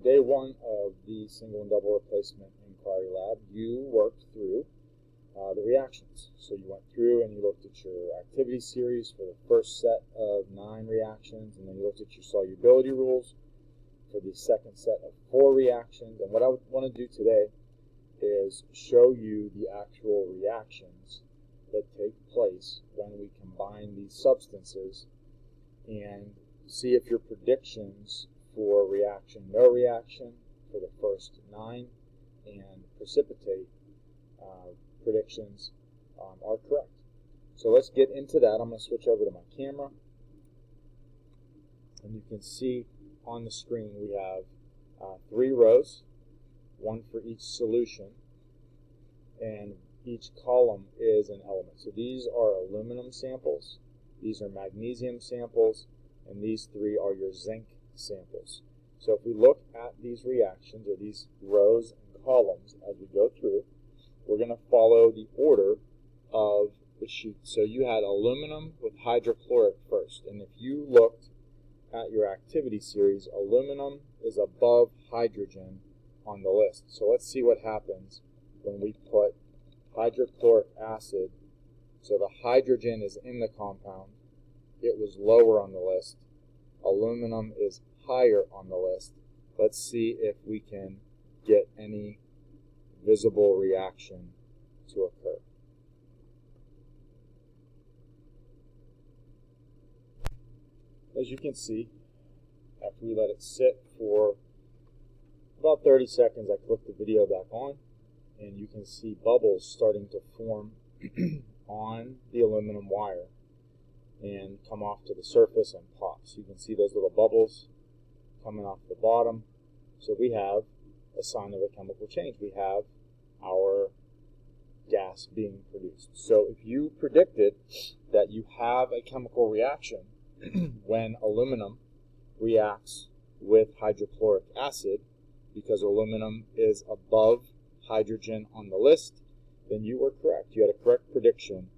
day one of the single and double replacement inquiry lab, you worked through the reactions. So you went through and you looked at your activity series for the first set of 9 reactions, and then you looked at your solubility rules for the second set of 4 reactions. And what I want to do today is show you the actual reactions that take place when we combine these substances and see if your predictions for reaction, no reaction for the first 9 and precipitate predictions are correct. So let's get into that. I'm going to switch over to my camera, and you can see on the screen we have 3 rows, 1 for each solution, and each column is an element. So these are aluminum samples, these are magnesium samples, and these 3 are your zinc samples. So if we look at these reactions, or these rows and columns as we go through, we're going to follow the order of the sheet. So you had aluminum with hydrochloric first, and if you looked at your activity series, aluminum is above hydrogen on the list. So let's see what happens when we put hydrochloric acid. So the hydrogen is in the compound, it was lower on the list. Aluminum is higher on the list. Let's see if we can get any visible reaction to occur. As you can see, after we let it sit for about 30 seconds, I click the video back on, and you can see bubbles starting to form on the aluminum wire and come off to the surface and pop. So you can see those little bubbles coming off the bottom. So we have a sign of a chemical change. We have our gas being produced. So if you predicted that you have a chemical reaction when aluminum reacts with hydrochloric acid, because aluminum is above hydrogen on the list, then you were correct. You had a correct prediction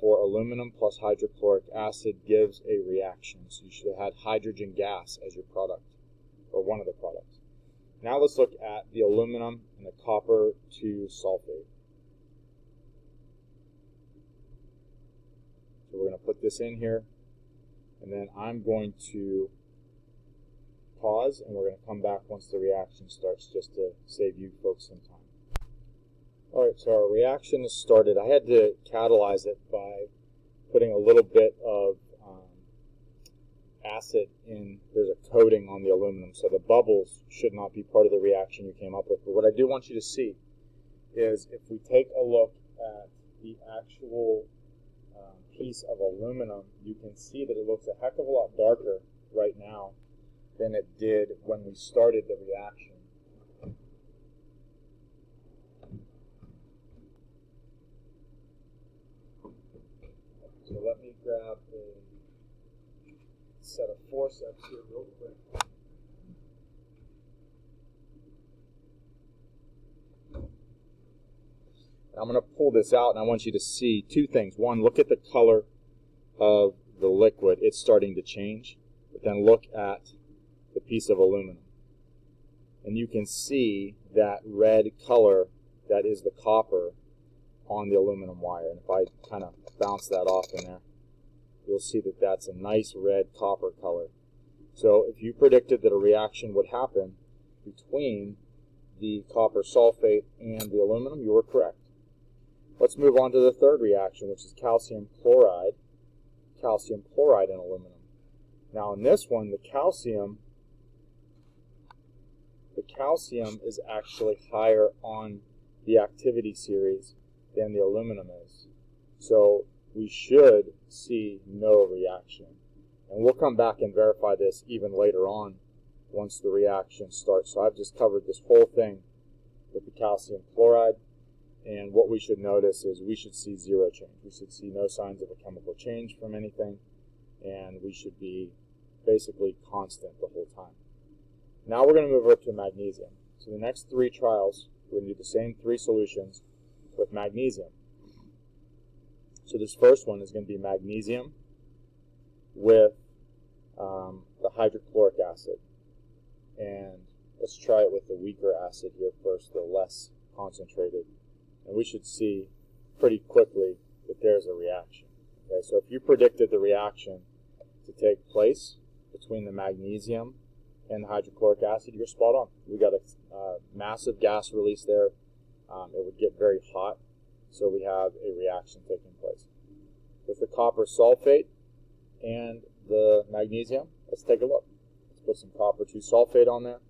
for aluminum plus hydrochloric acid gives a reaction. So you should have had hydrogen gas as your product, or one of the products. Now let's look at the aluminum and the copper to sulfate. So we're going to put this in here, and then I'm going to pause, and we're going to come back once the reaction starts, just to save you folks some time. Alright, so our reaction has started. I had to catalyze it by putting a little bit of acid in. There's a coating on the aluminum, so the bubbles should not be part of the reaction you came up with. But what I do want you to see is if we take a look at the actual piece of aluminum, you can see that it looks a heck of a lot darker right now than it did when we started the reaction. So let me grab a set of forceps here real quick. I'm going to pull this out, and I want you to see 2 things. One, look at the color of the liquid. It's starting to change. But then look at the piece of aluminum. And you can see that red color that is the copper on the aluminum wire. And if I kind of bounce that off in there, you'll see that that's a nice red copper color. So if you predicted that a reaction would happen between the copper sulfate and the aluminum, you were correct. Let's move on to the third reaction, which is calcium chloride and aluminum. Now in this one, the calcium is actually higher on the activity series than the aluminum is. So we should see no reaction. And we'll come back and verify this even later on once the reaction starts. So I've just covered this whole thing with the calcium chloride. And what we should notice is we should see 0 change. We should see no signs of a chemical change from anything. And we should be basically constant the whole time. Now we're going to move over to magnesium. So the next 3 trials, we're going to do the same 3 solutions with magnesium. So this first one is going to be magnesium with the hydrochloric acid. And let's try it with the weaker acid here first, the less concentrated. And we should see pretty quickly that there's a reaction. Okay, so if you predicted the reaction to take place between the magnesium and the hydrochloric acid, you're spot on. We got a massive gas release there. It would get very hot, so we have a reaction taking place. With the copper sulfate and the magnesium, let's take a look. Let's put some copper 2 sulfate on there,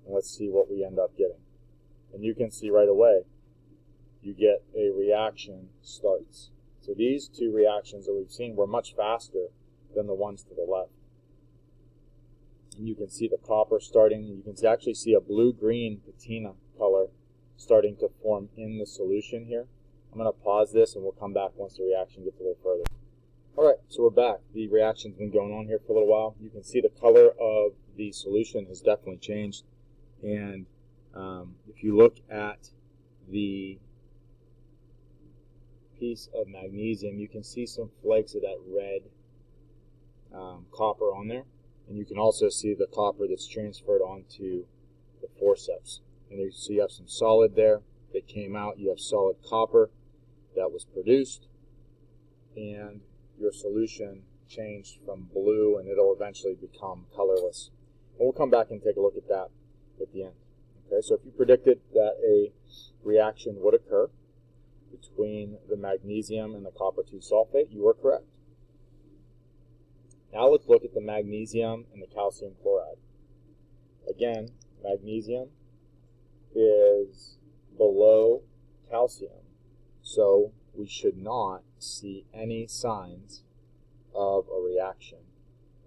and let's see what we end up getting. And you can see right away, you get a reaction starts. So these two reactions that we've seen were much faster than the ones to the left. And you can see the copper starting, you can actually see a blue-green patina color starting to form in the solution here. I'm going to pause this and we'll come back once the reaction gets a little further. Alright, so we're back. The reaction's been going on here for a little while. You can see the color of the solution has definitely changed. And if you look at the piece of magnesium, you can see some flakes of that red copper on there. And you can also see the copper that's transferred onto the forceps. And you see you have some solid there that came out. You have solid copper that was produced. And your solution changed from blue, and it'll eventually become colorless. And we'll come back and take a look at that at the end. Okay, so if you predicted that a reaction would occur between the magnesium and the copper 2 sulfate, you were correct. Now let's look at the magnesium and the calcium chloride. Again, magnesium is below calcium, so we should not see any signs of a reaction.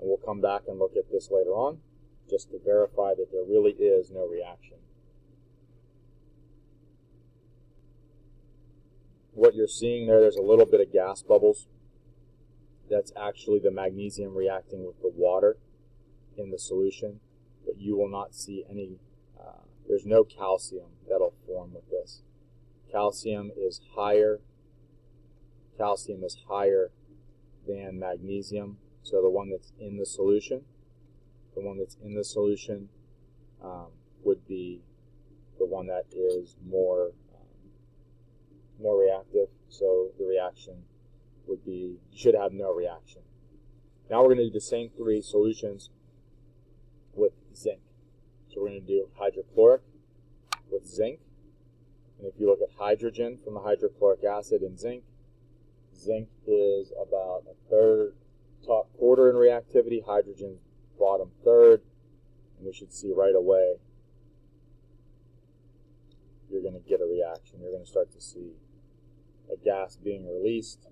And we'll come back and look at this later on, just to verify that there really is no reaction. What you're seeing there's a little bit of gas bubbles. That's actually the magnesium reacting with the water in the solution, but you will not see any, there's no calcium that'll form with this. Calcium is higher than magnesium, so the one that's in the solution, would be the one that is more reactive, so the reaction would be, you should have no reaction. Now we're going to do the same three solutions with zinc. So we're going to do hydrochloric with zinc. And if you look at hydrogen from the hydrochloric acid and zinc, zinc is about a third, top quarter in reactivity, hydrogen bottom third, and we should see right away you're going to get a reaction. You're going to start to see a gas being released,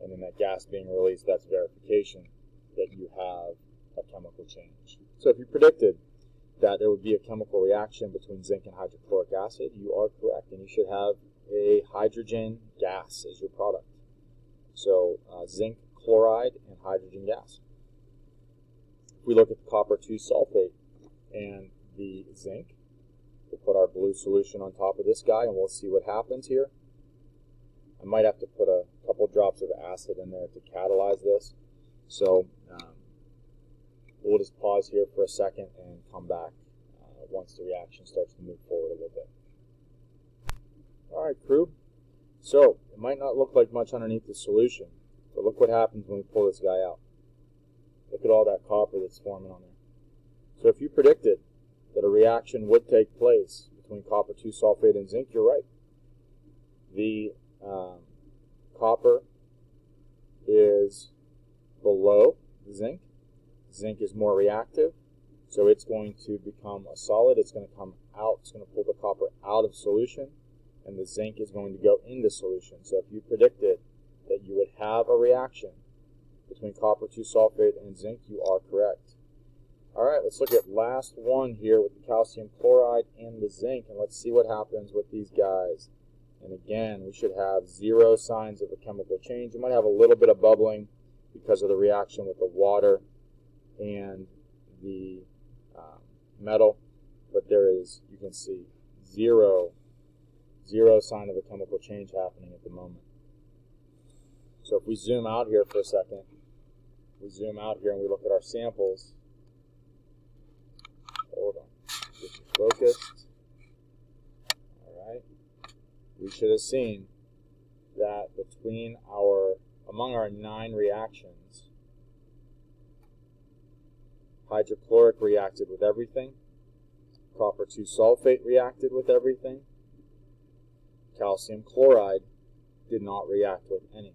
and in that gas being released, that's verification that you have a chemical change. So if you predicted that there would be a chemical reaction between zinc and hydrochloric acid, you are correct, and you should have a hydrogen gas as your product. So zinc chloride and hydrogen gas. If we look at the copper 2 sulfate and the zinc, we'll put our blue solution on top of this guy and we'll see what happens here. I might have to put a couple drops of acid in there to catalyze this. So we'll just pause here for a second and come back once the reaction starts to move forward a little bit. Alright, crew. So it might not look like much underneath the solution, but look what happens when we pull this guy out. Look at all that copper that's forming on there. So if you predicted that a reaction would take place between copper 2 sulfate and zinc, you're right. The copper is below zinc. Zinc is more reactive, so it's going to become a solid. It's going to come out. It's going to pull the copper out of solution, and the zinc is going to go into solution. So if you predicted that you would have a reaction between copper 2 sulfate and zinc, you are correct. All right, let's look at last one here with the calcium chloride and the zinc, and let's see what happens with these guys. And again, we should have zero signs of a chemical change. You might have a little bit of bubbling because of the reaction with the water and the metal, but there is, you can see, zero sign of a chemical change happening at the moment. So if we zoom out here for a second, we zoom out here and we look at our samples. Hold on. focused. All right. We should have seen that among our 9 reactions, hydrochloric reacted with everything, copper 2 sulfate reacted with everything, calcium chloride did not react with any.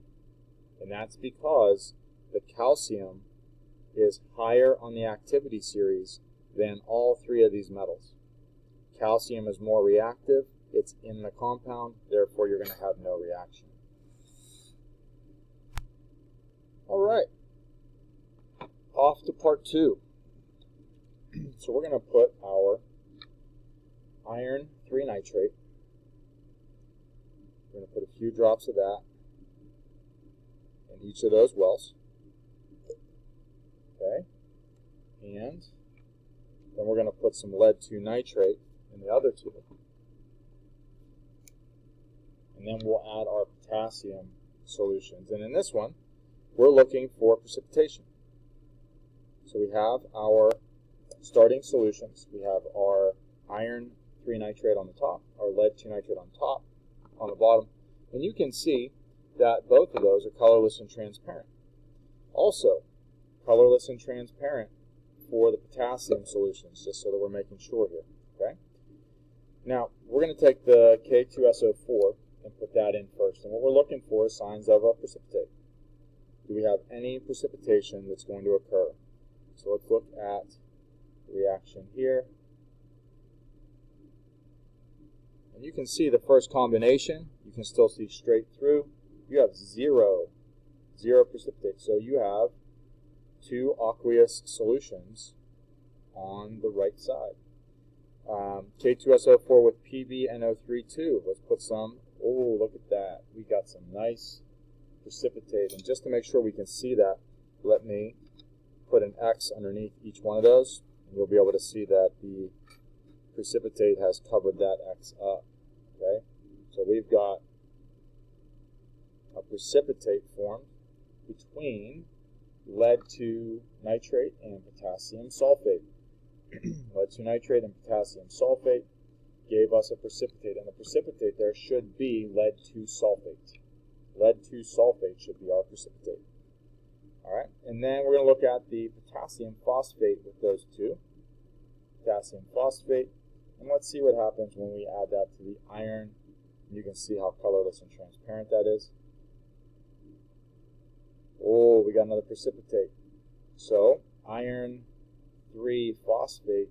And that's because the calcium is higher on the activity series than all 3 of these metals. Calcium is more reactive, it's in the compound, therefore you're going to have no reaction. All right, off to part 2. So we're going to put our iron 3 nitrate. We're going to put a few drops of that in each of those wells. Okay, and then we're going to put some lead 2 nitrate in the other 2. And then we'll add our potassium solutions. And in this one, we're looking for precipitation. So we have our starting solutions. We have our iron 3 nitrate on the top, our lead 2 nitrate on top, on the bottom. And you can see that both of those are colorless and transparent. Also, colorless and transparent for the potassium solutions, just so that we're making sure here. Okay. Now, we're going to take the K2SO4 and put that in first. And what we're looking for is signs of a precipitate. Do we have any precipitation that's going to occur? So let's look at the reaction here. And you can see the first combination. You can still see straight through. You have zero precipitate. So you have 2 aqueous solutions on the right side. K2SO4 with PbNO3 Let's put some. Oh, look at that. We got some nice precipitate. And just to make sure we can see that, let me put an X underneath each one of those. And you'll be able to see that the precipitate has covered that X up. Okay? So we've got a precipitate formed between lead 2 nitrate and potassium sulfate. Lead 2 nitrate and potassium sulfate gave us a precipitate, and the precipitate there should be lead 2 sulfate. Lead 2 sulfate should be our precipitate. All right, and then we're going to look at the potassium phosphate with those 2. Potassium phosphate, and let's see what happens when we add that to the iron. You can see how colorless and transparent that is. Oh, we got another precipitate. So, iron 3 phosphate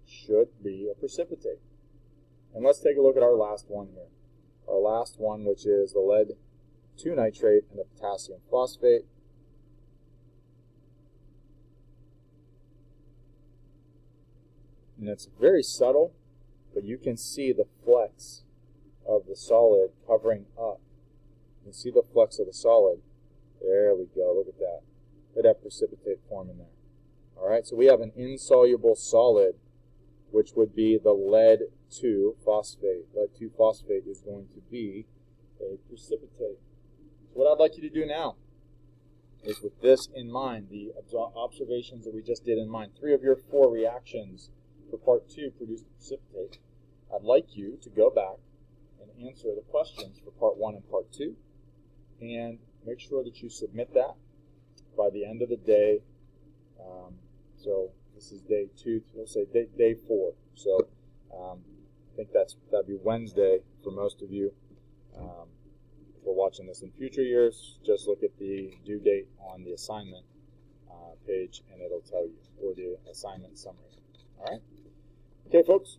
should be a precipitate. And let's take a look at our last one here. Our last one, which is the lead 2 nitrate and the potassium phosphate. And it's very subtle, but you can see the flecks of the solid covering up. You can see the flecks of the solid. There we go. Look at that. Look at that precipitate forming there. All right, so we have an insoluble solid, which would be the lead 2 phosphate. Lead 2 phosphate is going to be a precipitate. So what I'd like you to do now is, with this in mind, the observations that we just did in mind, 3 of your 4 reactions for part 2 produced a precipitate. I'd like you to go back and answer the questions for part 1 and part 2, and make sure that you submit that by the end of the day. So this is day 2, we'll say day 4. So I think that'd be Wednesday for most of you. If we're watching this in future years, just look at the due date on the assignment page, and it'll tell you, or the assignment summary. All right? Okay, folks.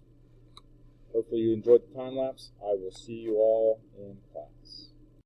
Hopefully you enjoyed the time lapse. I will see you all in class.